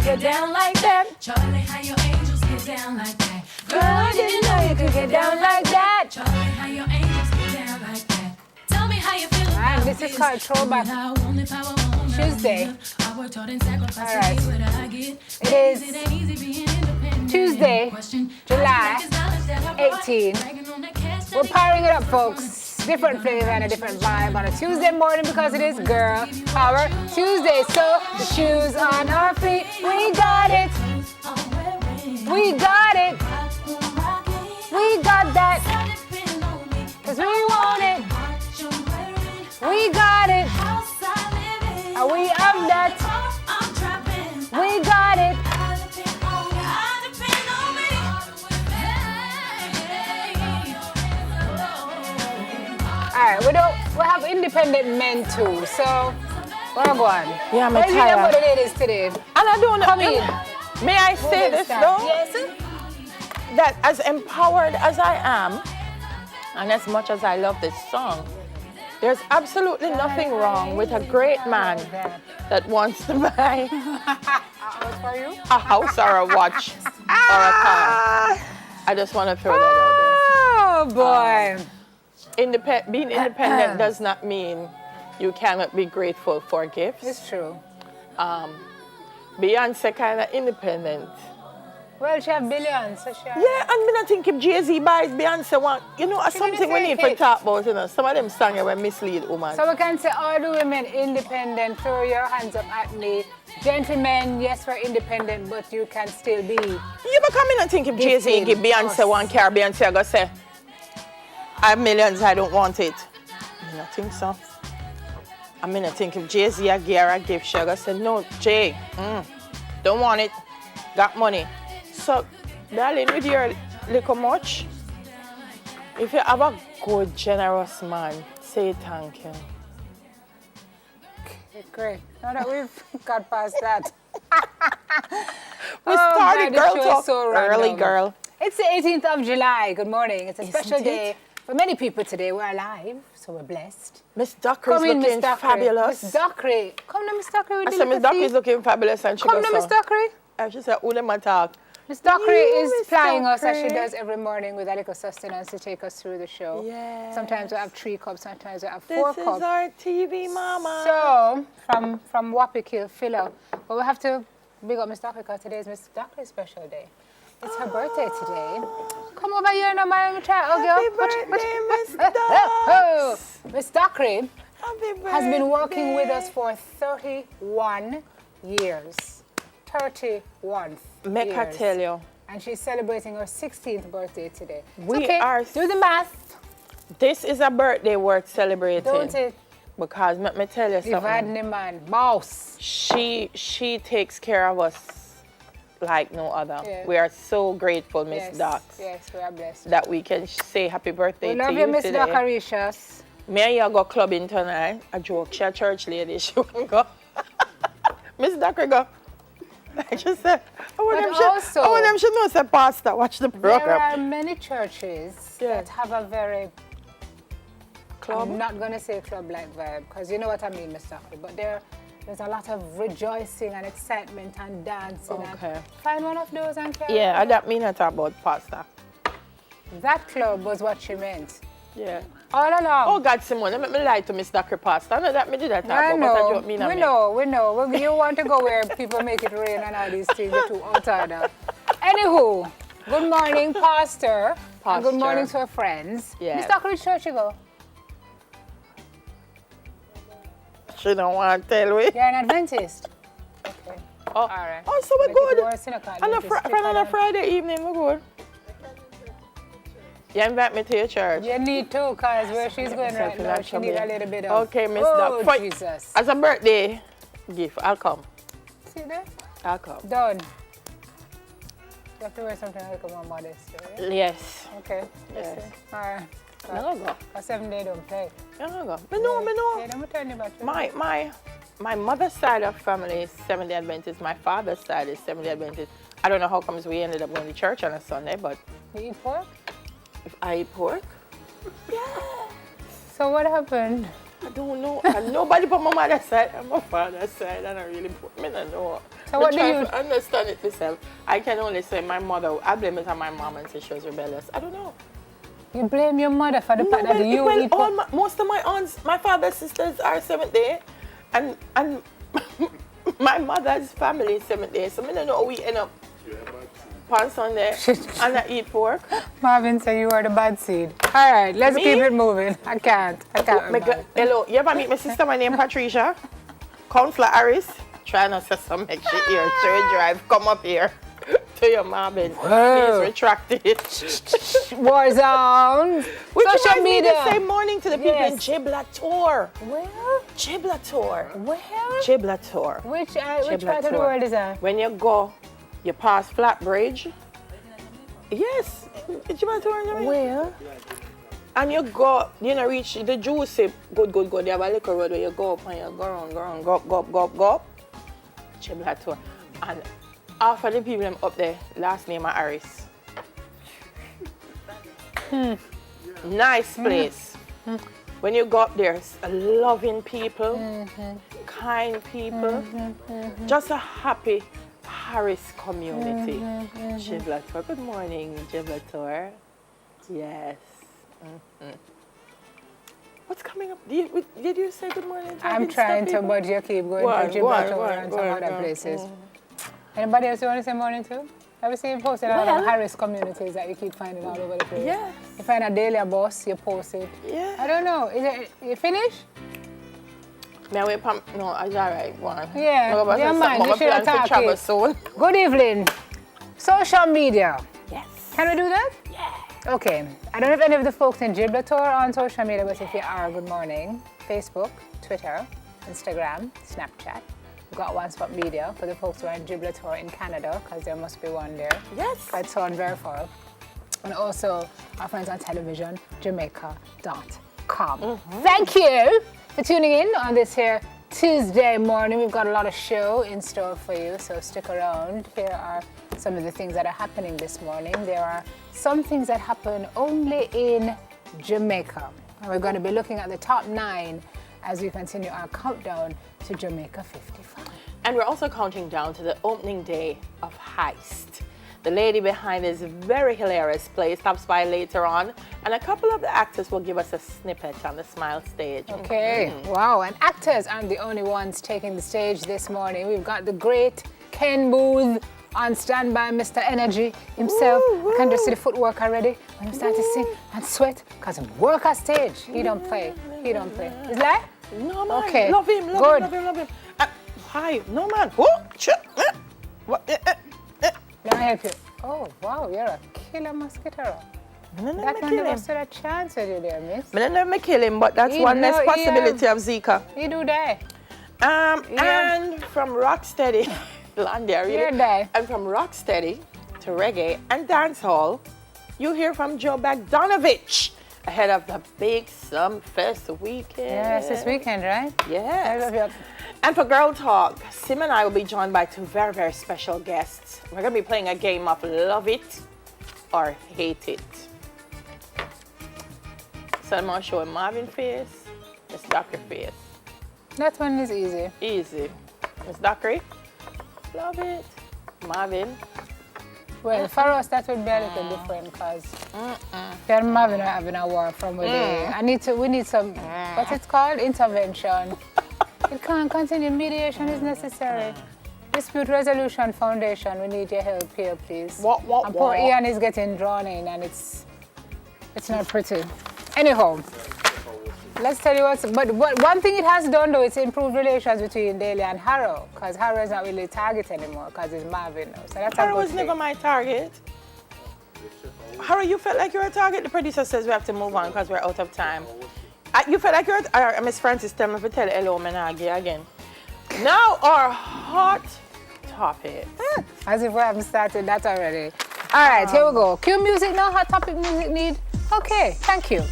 get down like that? Charlie, how your angels get down like that? Girl, I didn't know you could get down like that. Charlie, how your angels get down like that? Tell me how you feel Man, about this is called Throwback Tuesday. All right. It is Tuesday, July 18. We're powering it up, folks. Different flavor and a different vibe on a Tuesday morning because it is Girl Power Tuesday. So the shoes on our feet, we got it. We got it. We got that. Cause we want it. We got it. And we have that. We got it. Alright, we have independent men too, so we're going. Yeah, I'm Let's tired. what it is today. And I don't know. Come in. May I say this though? Yes. That as empowered as I am, and as much as I love this song, there's absolutely nothing wrong with a great man that wants to buy For you? a house or a watch or a car. I just want to throw that out Oh boy. there. Being independent does not mean you cannot be grateful for gifts. It's true. Beyonce kind of independent. Well, she have billions, so she have... Yeah, and me not think if Jay-Z buys Beyonce one, you know, She something gonna we take need to it. talk about, you know. Some of them songs will mislead women. So we can say all the women independent, throw your hands up at me. Gentlemen, yes, we're independent, but you can still be. You but come in and think if Jay-Z Gifted give Beyonce us. one car, Beyonce I go say, I have millions, I don't want it. I don't think so. I mean, I think if Jay-Z a give her a gift, she go say, no, Jay, don't want it, got money. So, darling, with your little much, if you have a good, generous man, say thank you. Okay, great. Now that we've got past that. We Oh, started man, this girl show is talk so early, random. girl. It's the 18th of July. Good morning. It's a special Isn't day it? for many people today. We're alive, so we're blessed. Miss Dockery's Come in, Miss looking Dockery. fabulous. Miss Dockery. Come to Miss Dockery with I the said, Miss little Dockery's feet. looking fabulous, and she Come goes, to Miss Dockery. and she said, who them a talk? Miss Dockery You, is Miss plying us as she Dockery. does every morning with a little sustenance to take us through the show. Yes. Sometimes we have 3 cups, sometimes we have This 4 is cups. our TV mama. So, from Wapikill, Philo. But we have to big up Miss Dockery because today is Miss Dockery's special day. It's her birthday today. Come over here now, my child. Oh, Happy girl. birthday, Miss Oh, Docs. Miss Dockery Happy birthday. has been working with us for 31 years. 31 Make her years. tell you, And she's celebrating her 16th birthday today. It's We okay. are- Do the math. this is a birthday worth celebrating. Don't it? Because let me tell you Divide something. the man. Boss. She takes care of us like no other. Yeah. We are so grateful, Miss Yes. Docs, Yes, we are blessed. that we can say happy birthday We to love you you, Miss today. Dockericious. Me and you go clubbing tonight. I joke, she a church lady. She won't go. Miss Dockery go. I just said, I want them should know say pastor, watch the There program. are many churches Yeah. that have a very, Club? I'm not going to say club-like vibe, because you know what I mean, Miss Dockery, but there's a lot of rejoicing and excitement and dancing. Okay. And find one of those and carry Yeah, on. that mean not about pastor. That club was what she meant. Yeah. All along. Oh God, Simone, let me lie to Miss Dockery pastor. I know that me did that I talk about, but I know, don't mean we know. Well, you want to go where people make it rain and all these things, you're too outside. Anywho, good morning, Pastor. And good morning to our friends. Yeah. Miss Dockery, which church you go? She don't want to tell me. You're an Adventist. Okay. Oh, All right. oh, so we're Make it good. worse, you know, 'cause On a, Adventist on a people Friday evening, we're good. You invite me to your church. You need to, because where she's going right Something now, like she need a that. little bit of... Okay, Miss Oh, Doc. Jesus. As a birthday gift, I'll come. See there? I'll come. Done. You have to wear something a little more modest, right? Yes. Okay. Yes. Listen. All right. No go. A 7-day don't play. No go. Me know. Yeah, let me turn you back to My mother's side of family is Seventh-day Adventist. My father's side is Seventh-day Adventist. I don't know how comes we ended up going to church on a Sunday, but You eat pork? if I eat pork, So what happened? I don't know. And nobody but my mother's side and my father's side, and I really put me don't know. So what do you to understand it myself? I can only say my mother. I blame it on my mom and say she was rebellious. I don't know. You blame your mother for the fact that you well, eat most of my aunts, my father's sisters are Seventh Day, and my mother's family is Seventh Day. So I don't know how we end up on Sunday and I eat pork. Marvin said you are the bad seed. All right, let's Me? keep it moving. I can't. Remember. Hello, you ever meet my sister? My name Patricia. Councillor Harris. Try not to some make shit here. Third drive, come up here to your Marvin. Whoa. Please retract it. Warzone. Which Social reminds me media. to say morning to the people in Yes. Giblator. Where? Giblator. Where? Giblator. Which part of the Giblator. world is that? When you go, you pass Flatbridge. Yes, Giblator. Where? And you go, you know, reach the juicy, good. They have a little road where you go up and you go around, go up. Giblator. And half of the people them up there, last name are Harris. Nice place. When you go up there, loving people, kind people, just a happy Harris community. Giblator. Good morning, Giblator. Yes. What's coming up? Did you say good morning? I'm trying to, but you keep going to Gibraltar and some other places. Anybody else you want to say morning to? Have you seen posted a lot of Harris communities that you keep finding all over the place? Yes. You find a daily boss, you post it. Yeah. I don't know. Is it you finished? May I wait, Pam? No, it's all right. Go on. Yeah, No, but yeah, some- man, but you my should plan to attack travel it. soon. Good evening. Social media. Yes. Can we do that? Yeah. Okay. I don't know if any of the folks in Gibraltar are on social media, but if you are, good morning. Facebook, Twitter, Instagram, Snapchat. We've got One Spot Media for the folks who are in Gibraltar in Canada, because there must be one there. Yes. That's on Verify. And also our friends on television, Jamaica.com. Thank you for tuning in on this here Tuesday morning. We've got a lot of show in store for you, so stick around. Here are some of the things that are happening this morning. There are some things that happen only in Jamaica. And we're going to be looking at the top 9 as we continue our countdown to Jamaica 55. And we're also counting down to the opening day of Heist. The lady behind this very hilarious play stops by later on, and a couple of the actors will give us a snippet on the Smile stage. Okay, wow, and actors aren't the only ones taking the stage this morning. We've got the great Ken Booth on standby, Mr. Energy himself. I can just see the footwork already when he start to sing and sweat, because he work on stage. He don't play. Is that? No, man. Okay, Love him. good. Love him. Hi. No, man. Whoa. What? Let me help you. Oh, wow, you're a killer mosquito. That one never stood a chance with you there, miss. I never kill him, but that's You one less know, possibility of Zika. You do that. And from Rocksteady, Landia, really. You're there. And from Rocksteady to reggae and dancehall, you hear from Joe Bogdanovich ahead of the big Sumfest weekend. Yes, this weekend, right? Yes. I love you. And for Girl Talk, Sim and I will be joined by 2 very, very special guests. We're going to be playing a game of Love It or Hate It. So I'm going to show Marvin face, Miss Dr. face. That one is easy. Easy. Miss Dockery, love it. Marvin, Well, for us, that would be a little different, because they're having a war from within. We need some, what's it called? Intervention. It can't continue. Mediation is necessary. Dispute Resolution Foundation, we need your help here, please. And poor Ian is getting drawn in, and it's not pretty. Anyhow, let's tell you but one thing it has done, though, it's improved relations between Daly and Harrow, because Harrow is not really a target anymore, because it's Marvin now. So that's Harrow a good was thing. never my target. Harrow, you felt like you were a target? The producer says we have to move on because we're out of time. You felt like you're Miss Francis, tell me to tell hello, Menagi again. Now our hot topic. As if we haven't started that already. All right, here we go. Cue music now, hot topic music need. Okay, thank you.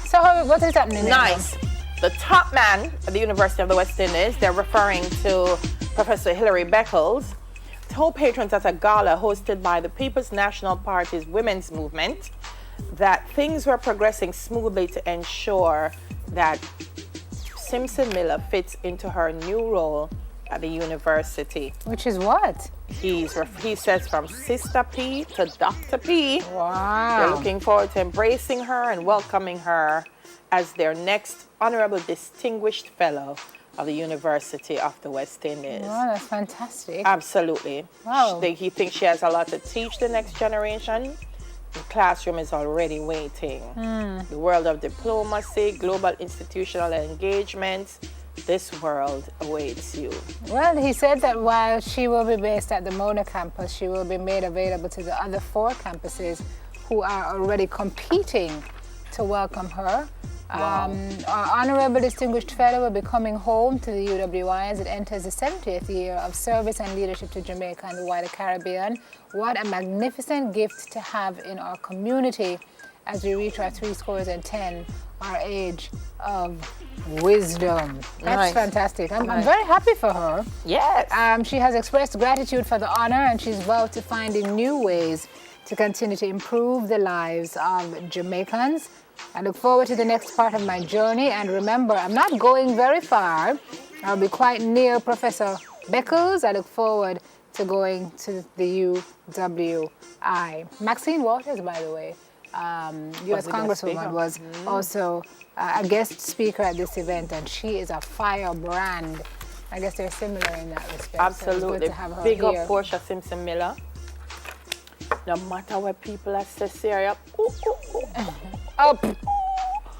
So what is happening now? Nice. The top man at the University of the West Indies, they're referring to Professor Hilary Beckles, told patrons at a gala hosted by the People's National Party's Women's Movement that things were progressing smoothly to ensure that Simpson Miller fits into her new role at the university. Which is what? He says from Sister P to Dr. P. They're Wow. looking forward to embracing her and welcoming her as their next Honorable Distinguished Fellow of the University of the West Indies. Wow, that's fantastic. Absolutely. Wow. He thinks she has a lot to teach the next generation. The classroom is already waiting. The world of diplomacy, global institutional engagement, this world awaits you. Well, he said that while she will be based at the Mona campus, she will be made available to the other 4 campuses who are already competing to welcome her. Our Honorable Distinguished Fellow will be coming home to the UWI as it enters the 70th year of service and leadership to Jamaica and the wider Caribbean. What a magnificent gift to have in our community as we reach our 70, our age of wisdom. That's Nice. fantastic. I'm Nice. very happy for her. Yes. She has expressed gratitude for the honor and she's vowed to finding new ways to continue to improve the lives of Jamaicans. I look forward to the next part of my journey, and remember, I'm not going very far. I'll be quite near Professor Beckles. I look forward to going to the UWI. Maxine Waters, by the way, U.S. the guest Congresswoman, speaker? was also a guest speaker at this event, and she is a firebrand. I guess they're similar in that respect. So it's Absolutely. good to have her Big here. up Portia Simpson Miller. No matter what people are saying, Up,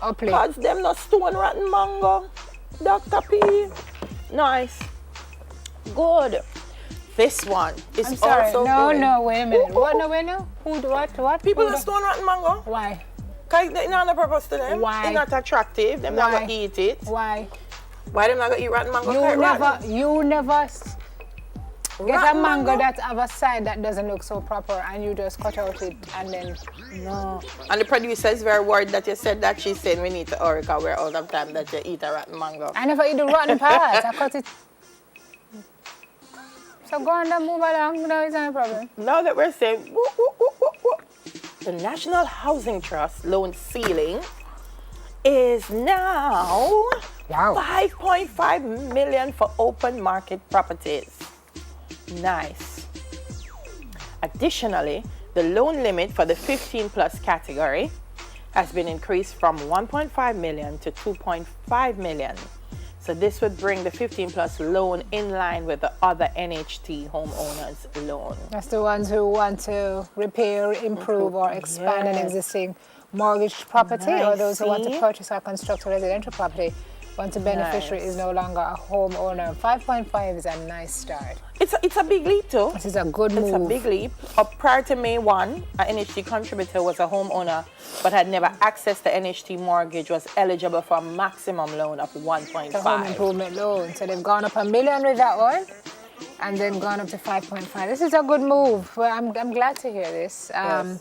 upply. cause them no stone rotten mango. Dr. P. Nice. Good. This one is I'm sorry. also No, good. no, wait a minute. What? No, wait, no. Who? What? People Who that stone rotten mango. Why? Cause it's not a purpose to them. Why? It's not attractive. Them not Why? gonna eat it. Why? Why them not gonna eat rotten mango? You Cause never, rotten. you never get a Rotten mango that's of a side that doesn't look so proper, and you just cut out it and then. No. And the producer is very worried that you said that. She's saying we need to hurry because we're out of time that you eat a rotten mango. I never eat the rotten parts. I cut it. So go on and move along. No, it's not a problem. Now that we're saying, woo, woo, woo, woo, woo, the National Housing Trust loan ceiling is now Wow. 5.5 million for open market properties. Nice. Additionally, the loan limit for the 15 plus category has been increased from 1.5 million to 2.5 million. So this would bring the 15 plus loan in line with the other NHT homeowners loan. That's the ones who want to repair, improve, or expand an Yes. existing mortgaged property, or Nice, those who want to see? purchase or construct a residential property. Once a beneficiary Nice. is no longer a homeowner. 5.5 is a nice start. It's a big leap too. This is a good move. It's a big leap. Prior to May 1, an NHT contributor was a homeowner but had never accessed the NHT mortgage, was eligible for a maximum loan of The home 1.5. improvement loan. So they've gone up $1 million with that one, and then gone up to 5.5. This is a good move. Well, I'm glad to hear this. The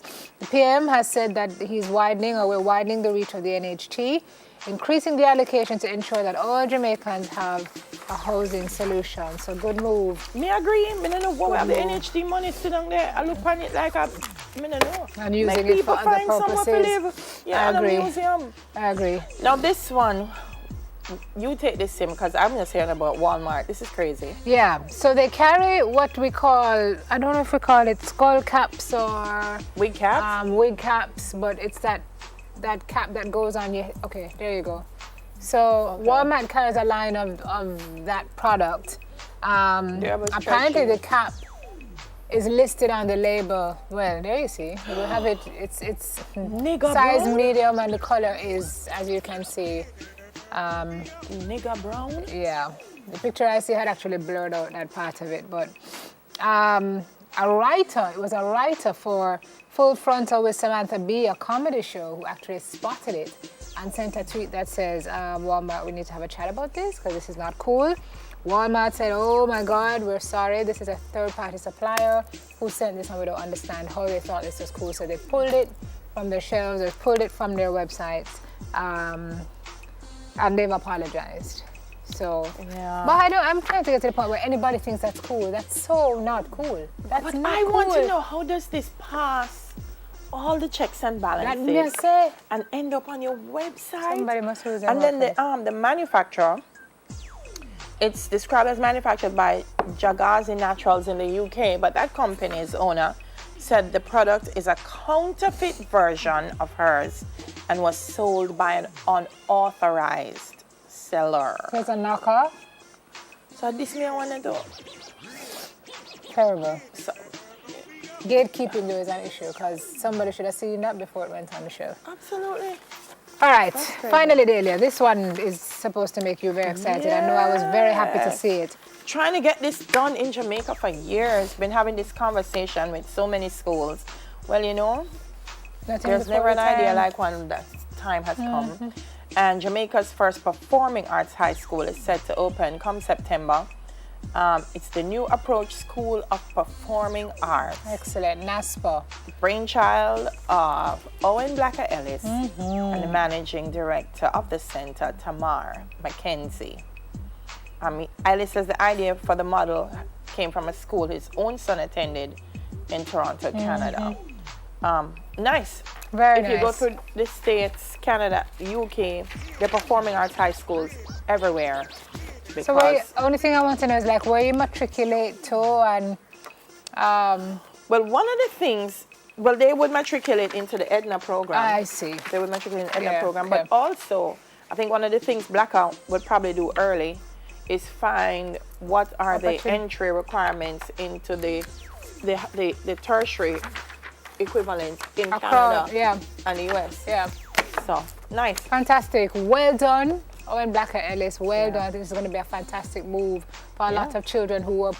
PM has said that we're widening the reach of the NHT, increasing the allocation to ensure that all Jamaicans have a housing solution. So good move. Me agree. Me don't know where the move. NHT money sit down there. I look on it like a, me don't know. And using Make it people for other find somewhere to purposes. live. I Yeah, in a agree. museum. I agree. Now this one, you take this Sim, because I'm just hearing about Walmart. This is crazy. Yeah, so they carry what we call, I don't know if we call it skull caps or Wig caps? wig caps, but it's that cap that goes on your, okay, there you go. So Walmart carries a line of that product. Yeah, but Apparently stretchy. the cap is listed on the label. Well, there you see. We have it, it's Nigga size brown? medium, and the color is, as you can see, Nigga brown? yeah, the picture I see had actually blurred out that part of it, but it was a writer for Full Frontal with Samantha Bee, a comedy show, who actually spotted it and sent a tweet that says, Walmart, we need to have a chat about this because this is not cool. Walmart said, oh my God, we're sorry, this is a third-party supplier who sent this and we don't understand how they thought this was cool. So they pulled it from their shelves, they pulled it from their websites, and they've apologized. So, Yeah. but I'm trying to get to the point where anybody thinks that's cool. That's so not cool. That's But not I cool. want to know, how does this pass all the checks and That balances me say. and end up on your website. Somebody must lose their And then workers. the manufacturer, it's described as manufactured by Jagazi Naturals in the UK, but that company's owner said the product is a counterfeit version of hers and was sold by an unauthorized seller. So it's a knockoff. So this me I want to do. Terrible. So, Gatekeeping though is an issue because somebody should have seen that before it went on the show. absolutely. All right, crazy. finally, Delia, this one is supposed to make you very excited. I know I was very happy to Yes. see it. Trying to get this done in Jamaica for years. Been having this conversation with so many schools. Well, you know, Nothing there's before never an the idea time. like when that time has come. And Jamaica's first performing arts high school is set to open come September. It's the New Approach School of Performing Arts, Excellent, NASPA. brainchild of Owen Blacker Ellis and the managing director of the center, Tamar Mackenzie. Ellis says the idea for the model came from a school his own son attended in Toronto, Canada. Nice. Very If you go nice. through the States, Canada, UK, they're performing arts high schools everywhere. Because, So only thing I want to know is like where you matriculate to and well, one of the things, well, they would matriculate into the EDNA program. I see. They would matriculate in the EDNA Yeah, program. okay. But also, I think one of the things Blackout would probably do early is find what are the Opportunity. entry requirements into the tertiary equivalent in Across, Canada yeah, and the US. yeah. So, nice. Fantastic. Well done, Owen Blacker Ellis. Well done. This is going to be a fantastic move for a lot of children who were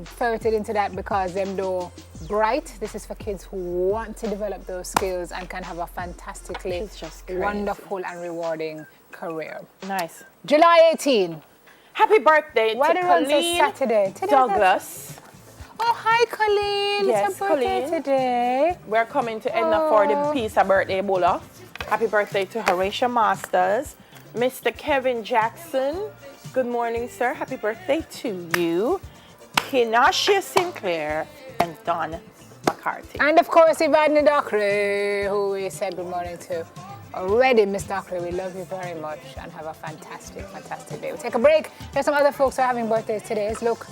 ferreted into that because them though bright. This is for kids who want to develop those skills and can have a fantastically It's just crazy. wonderful and rewarding career. Nice. July 18. Happy birthday Why to did one say Colleen Saturday? Today Douglas. Oh, hi, Colleen. Yes, It's your birthday Colleen. today. We're coming to Edna for the Pizza birthday bola. Happy birthday to Horatia Masters. Mr. Kevin Jackson. Good morning, sir. Happy birthday to you. Kinashia Sinclair and Don McCarthy. And of course, Ivan Dockery, who we said good morning to already. Miss Dockery, we love you very much and have a fantastic, fantastic day. We'll take a break. There's some other folks who are having birthdays today. Look.